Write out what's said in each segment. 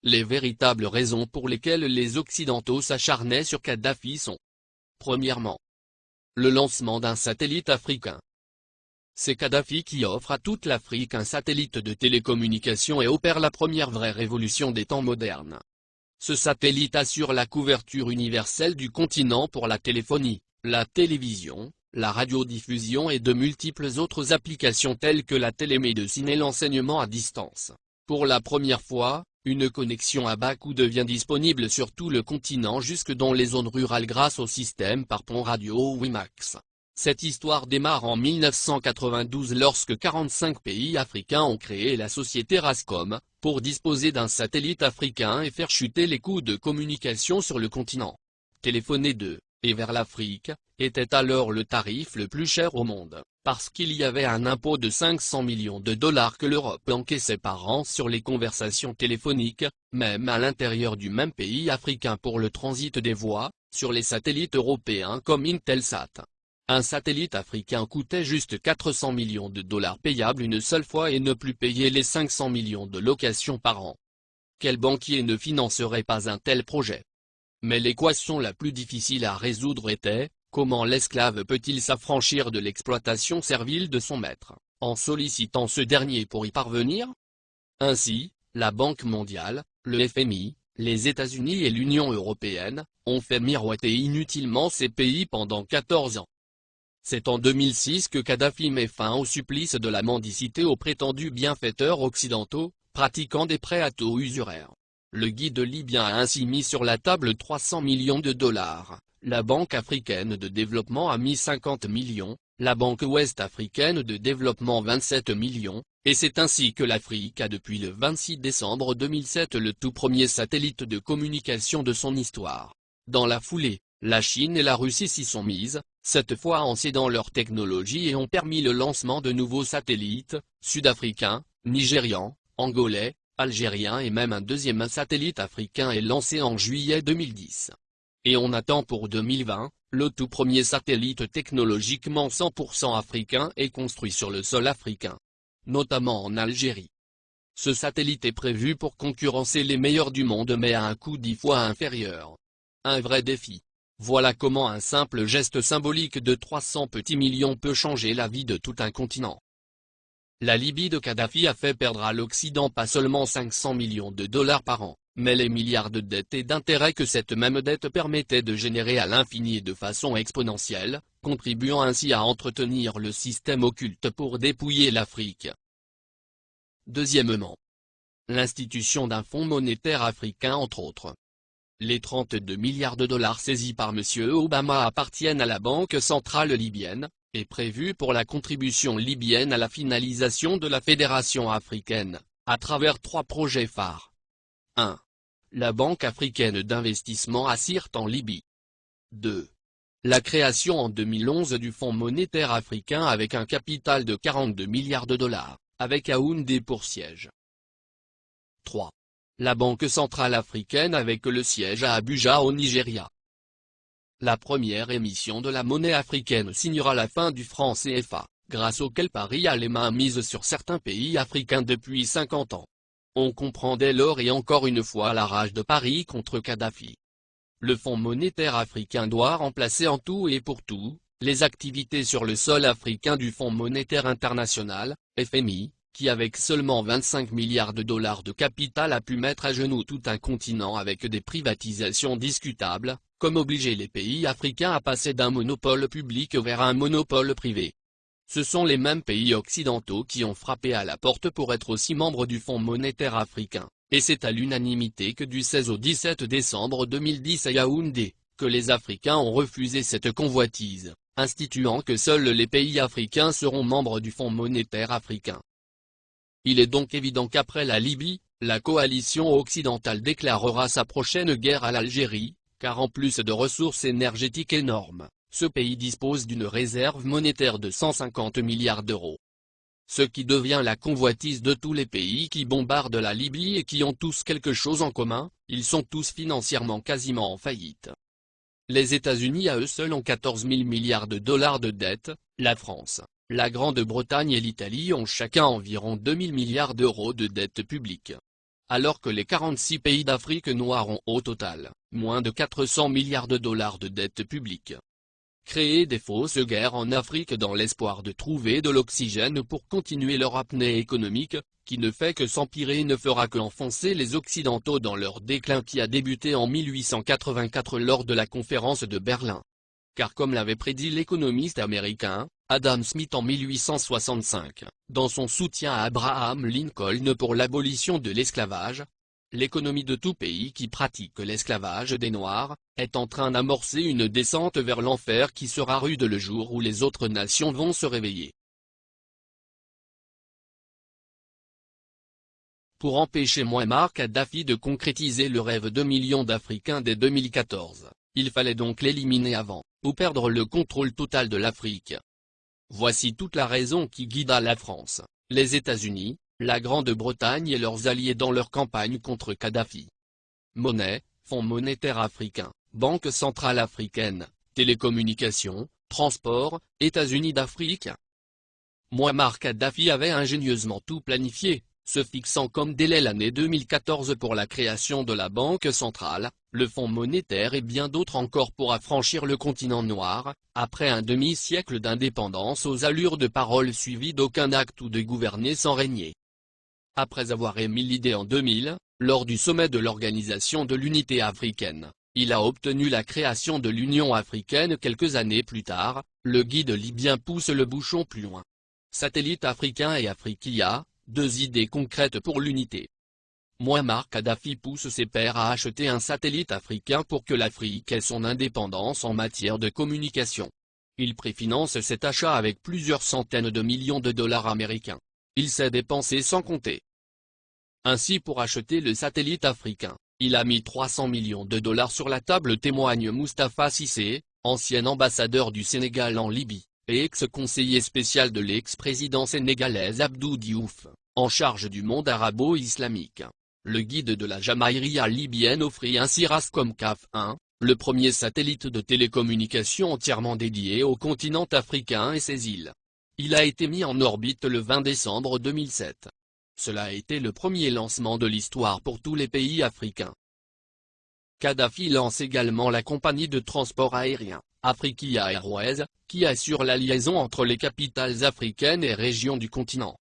Les véritables raisons pour lesquelles les Occidentaux s'acharnaient sur Kadhafi sont: premièrement, le lancement d'un satellite africain. C'est Kadhafi qui offre à toute l'Afrique un satellite de télécommunication et opère la première vraie révolution des temps modernes. Ce satellite assure la couverture universelle du continent pour la téléphonie, la télévision, la radiodiffusion et de multiples autres applications telles que la télémédecine et l'enseignement à distance. Pour la première fois, une connexion à bas coût devient disponible sur tout le continent jusque dans les zones rurales grâce au système par pont radio WiMAX. Cette histoire démarre en 1992 lorsque 45 pays africains ont créé la société Rascom, pour disposer d'un satellite africain et faire chuter les coûts de communication sur le continent. Téléphoner de et vers l'Afrique était alors le tarif le plus cher au monde, parce qu'il y avait un impôt de 500 millions de dollars que l'Europe encaissait par an sur les conversations téléphoniques, même à l'intérieur du même pays africain pour le transit des voix, sur les satellites européens comme Intelsat. Un satellite africain coûtait juste 400 millions de dollars payables une seule fois et ne plus payer les 500 millions de locations par an. Quel banquier ne financerait pas un tel projet? Mais l'équation la plus difficile à résoudre était: comment l'esclave peut-il s'affranchir de l'exploitation servile de son maître, en sollicitant ce dernier pour y parvenir? Ainsi, la Banque mondiale, le FMI, les États-Unis et l'Union européenne, ont fait miroiter inutilement ces pays pendant 14 ans. C'est en 2006 que Kadhafi met fin au supplice de la mendicité aux prétendus bienfaiteurs occidentaux, pratiquant des prêts à taux usuraires. Le guide libyen a ainsi mis sur la table 300 millions de dollars, la Banque africaine de développement a mis 50 millions, la Banque ouest-africaine de développement 27 millions, et c'est ainsi que l'Afrique a depuis le 26 décembre 2007 le tout premier satellite de communication de son histoire. Dans la foulée, la Chine et la Russie s'y sont mises, cette fois en cédant leur technologie et ont permis le lancement de nouveaux satellites, sud-africains, nigérians, angolais, algériens et même un deuxième satellite africain est lancé en juillet 2010. Et on attend pour 2020, le tout premier satellite technologiquement 100% africain est construit sur le sol africain, notamment en Algérie. Ce satellite est prévu pour concurrencer les meilleurs du monde mais à un coût 10 fois inférieur. Un vrai défi. Voilà comment un simple geste symbolique de 300 petits millions peut changer la vie de tout un continent. La Libye de Kadhafi a fait perdre à l'Occident pas seulement 500 millions de dollars par an, mais les milliards de dettes et d'intérêts que cette même dette permettait de générer à l'infini et de façon exponentielle, contribuant ainsi à entretenir le système occulte pour dépouiller l'Afrique. Deuxièmement, l'institution d'un fonds monétaire africain entre autres. Les 32 milliards de dollars saisis par M. Obama appartiennent à la Banque centrale libyenne, et prévus pour la contribution libyenne à la finalisation de la Fédération africaine, à travers 3 projets phares. 1. La Banque africaine d'investissement à Sirte en Libye. 2. La création en 2011 du Fonds monétaire africain avec un capital de 42 milliards de dollars, avec Yaoundé pour siège. 3. La Banque centrale africaine avec le siège à Abuja au Nigeria. La première émission de la monnaie africaine signera la fin du franc CFA, grâce auquel Paris a les mains mises sur certains pays africains depuis 50 ans. On comprend dès lors et encore une fois la rage de Paris contre Kadhafi. Le Fonds monétaire africain doit remplacer en tout et pour tout, les activités sur le sol africain du Fonds monétaire international, FMI, qui avec seulement 25 milliards de dollars de capital a pu mettre à genoux tout un continent avec des privatisations discutables, comme obliger les pays africains à passer d'un monopole public vers un monopole privé. Ce sont les mêmes pays occidentaux qui ont frappé à la porte pour être aussi membres du Fonds monétaire africain, et c'est à l'unanimité que du 16 au 17 décembre 2010 à Yaoundé, que les Africains ont refusé cette convoitise, instituant que seuls les pays africains seront membres du Fonds monétaire africain. Il est donc évident qu'après la Libye, la coalition occidentale déclarera sa prochaine guerre à l'Algérie, car en plus de ressources énergétiques énormes, ce pays dispose d'une réserve monétaire de 150 milliards d'euros. Ce qui devient la convoitise de tous les pays qui bombardent la Libye et qui ont tous quelque chose en commun, ils sont tous financièrement quasiment en faillite. Les États-Unis à eux seuls ont 14 000 milliards de dollars de dette, la France, la Grande-Bretagne et l'Italie ont chacun environ 2 000 milliards d'euros de dette publique. alors que les 46 pays d'Afrique noire ont au total, moins de 400 milliards de dollars de dette publique. Créer des fausses guerres en Afrique dans l'espoir de trouver de l'oxygène pour continuer leur apnée économique, qui ne fait que s'empirer et ne fera qu'enfoncer les Occidentaux dans leur déclin qui a débuté en 1884 lors de la conférence de Berlin. Car comme l'avait prédit l'économiste américain, Adam Smith en 1865, dans son soutien à Abraham Lincoln pour l'abolition de l'esclavage, l'économie de tout pays qui pratique l'esclavage des Noirs, est en train d'amorcer une descente vers l'enfer qui sera rude le jour où les autres nations vont se réveiller. Pour empêcher Mouammar Kadhafi de concrétiser le rêve de millions d'Africains dès 2014, il fallait donc l'éliminer avant, ou perdre le contrôle total de l'Afrique. Voici toute la raison qui guida la France, les États-Unis, la Grande-Bretagne et leurs alliés dans leur campagne contre Kadhafi. Monnaie, Fonds monétaire africain, Banque centrale africaine, télécommunications, transport, États-Unis d'Afrique. Mouammar Kadhafi avait ingénieusement tout planifié, se fixant comme délai l'année 2014 pour la création de la Banque centrale, le Fonds monétaire et bien d'autres encore pour affranchir le continent noir, après un demi-siècle d'indépendance aux allures de paroles suivies d'aucun acte ou de gouverner sans régner. Après avoir émis l'idée en 2000, lors du sommet de l'Organisation de l'Unité africaine, il a obtenu la création de l'Union africaine quelques années plus tard, le guide libyen pousse le bouchon plus loin. Satellite africain et Afriquia, deux idées concrètes pour l'unité. Mouammar Kadhafi pousse ses pairs à acheter un satellite africain pour que l'Afrique ait son indépendance en matière de communication. Il préfinance cet achat avec plusieurs centaines de millions de dollars américains. Il sait dépenser sans compter. Ainsi pour acheter le satellite africain, il a mis 300 millions de dollars sur la table, témoigne Moustapha Cissé, ancien ambassadeur du Sénégal en Libye, et ex-conseiller spécial de l'ex-président sénégalais Abdou Diouf, en charge du monde arabo-islamique. Le guide de la Jamaïria libyenne offrit ainsi Rascom CAF 1, le premier satellite de télécommunication entièrement dédié au continent africain et ses îles. Il a été mis en orbite le 20 décembre 2007. Cela a été le premier lancement de l'histoire pour tous les pays africains. Kadhafi lance également la compagnie de transport aérien, Afriquia Airways, qui assure la liaison entre les capitales africaines et régions du continent.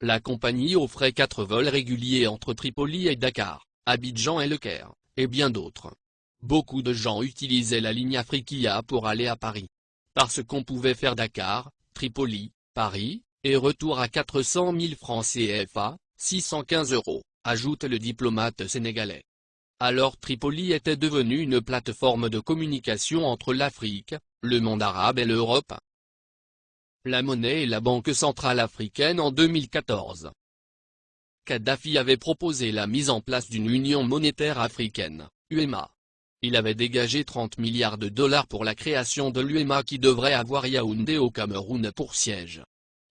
La compagnie offrait 4 vols réguliers entre Tripoli et Dakar, Abidjan et Le Caire, et bien d'autres. Beaucoup de gens utilisaient la ligne Afriquia pour aller à Paris. Parce qu'on pouvait faire Dakar, Tripoli, Paris, et retour à 400 000 francs CFA, 615 €, ajoute le diplomate sénégalais. Alors Tripoli était devenue une plateforme de communication entre l'Afrique, le monde arabe et l'Europe. La monnaie et la Banque centrale africaine en 2014. Kadhafi avait proposé la mise en place d'une union monétaire africaine, UEMA. Il avait dégagé 30 milliards de dollars pour la création de l'UEMA qui devrait avoir Yaoundé au Cameroun pour siège.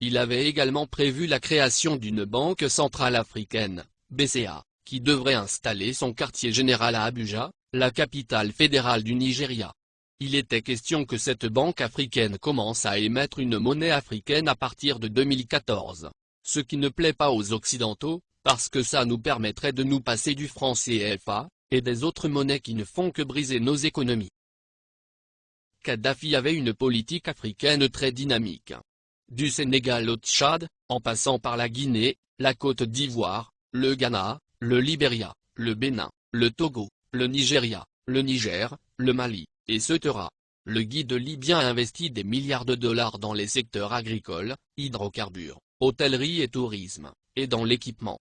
Il avait également prévu la création d'une banque centrale africaine, BCA, qui devrait installer son quartier général à Abuja, la capitale fédérale du Nigeria. Il était question que cette banque africaine commence à émettre une monnaie africaine à partir de 2014. Ce qui ne plaît pas aux Occidentaux, parce que ça nous permettrait de nous passer du franc CFA, et des autres monnaies qui ne font que briser nos économies. Kadhafi avait une politique africaine très dynamique. Du Sénégal au Tchad, en passant par la Guinée, la Côte d'Ivoire, le Ghana, le Libéria, le Bénin, le Togo, le Nigeria, le Niger, le Mali, etc. Le guide libyen a investi des milliards de dollars dans les secteurs agricoles, hydrocarbures, hôtellerie et tourisme, et dans l'équipement.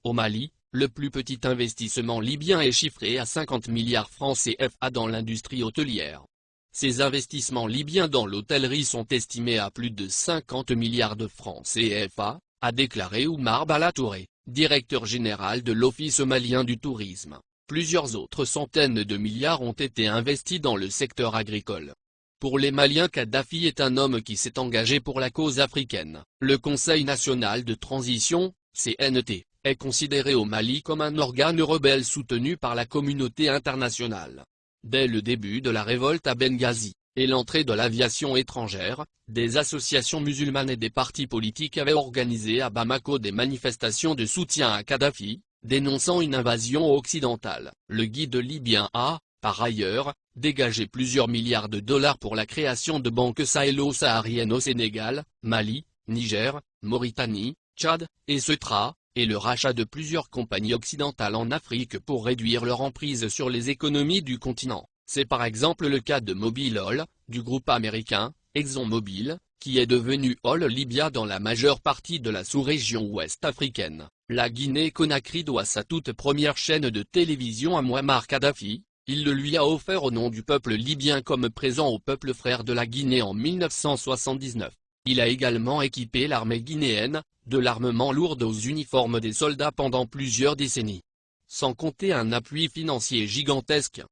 Au Mali, le plus petit investissement libyen est chiffré à 50 milliards francs CFA dans l'industrie hôtelière. Ces investissements libyens dans l'hôtellerie sont estimés à plus de 50 milliards de francs CFA, a déclaré Oumar Bala Touré, directeur général de l'Office malien du tourisme. Plusieurs autres centaines de milliards ont été investis dans le secteur agricole. Pour les Maliens, Kadhafi est un homme qui s'est engagé pour la cause africaine. Le Conseil national de transition, CNT, est considéré au Mali comme un organe rebelle soutenu par la communauté internationale. Dès le début de la révolte à Benghazi, et l'entrée de l'aviation étrangère, des associations musulmanes et des partis politiques avaient organisé à Bamako des manifestations de soutien à Kadhafi, dénonçant une invasion occidentale. Le guide libyen a, par ailleurs, dégagé plusieurs milliards de dollars pour la création de banques sahélo-sahariennes au Sénégal, Mali, Niger, Mauritanie, Tchad, et Ceuta, et le rachat de plusieurs compagnies occidentales en Afrique pour réduire leur emprise sur les économies du continent. C'est par exemple le cas de Mobil Oil, du groupe américain, ExxonMobil, qui est devenu Oil Libya dans la majeure partie de la sous-région ouest africaine. La Guinée-Conakry doit sa toute première chaîne de télévision à Mouammar Kadhafi. Il le lui a offert au nom du peuple libyen comme présent au peuple frère de la Guinée en 1979. Il a également équipé l'armée guinéenne, de l'armement lourd aux uniformes des soldats pendant plusieurs décennies. Sans compter un appui financier gigantesque.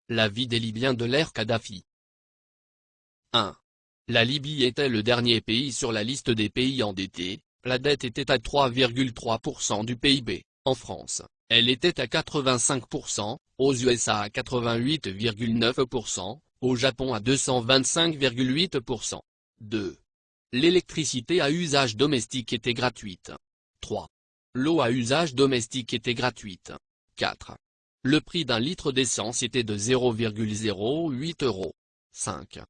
La vie des Libyens de l'ère Kadhafi. 1. La Libye était le dernier pays sur la liste des pays endettés, la dette était à 3,3% du PIB, en France, elle était à 85%, aux USA à 88,9%, au Japon à 225,8%. 2. L'électricité à usage domestique était gratuite. 3. L'eau à usage domestique était gratuite. 4. Le prix d'un litre d'essence était de 0,08 €. 5.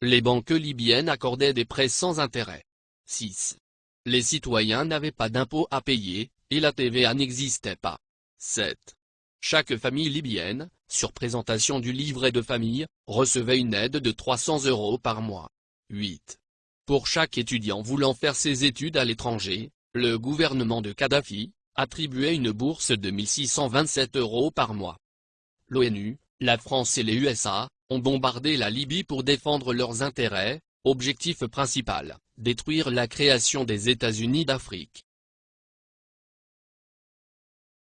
Les banques libyennes accordaient des prêts sans intérêt. 6. Les citoyens n'avaient pas d'impôts à payer, et la TVA n'existait pas. 7. Chaque famille libyenne, sur présentation du livret de famille, recevait une aide de 300 € par mois. 8. Pour chaque étudiant voulant faire ses études à l'étranger, le gouvernement de Kadhafi attribuait une bourse de 1627 € par mois. L'ONU, la France et les USA ont bombardé la Libye pour défendre leurs intérêts, objectif principal, détruire la création des États-Unis d'Afrique.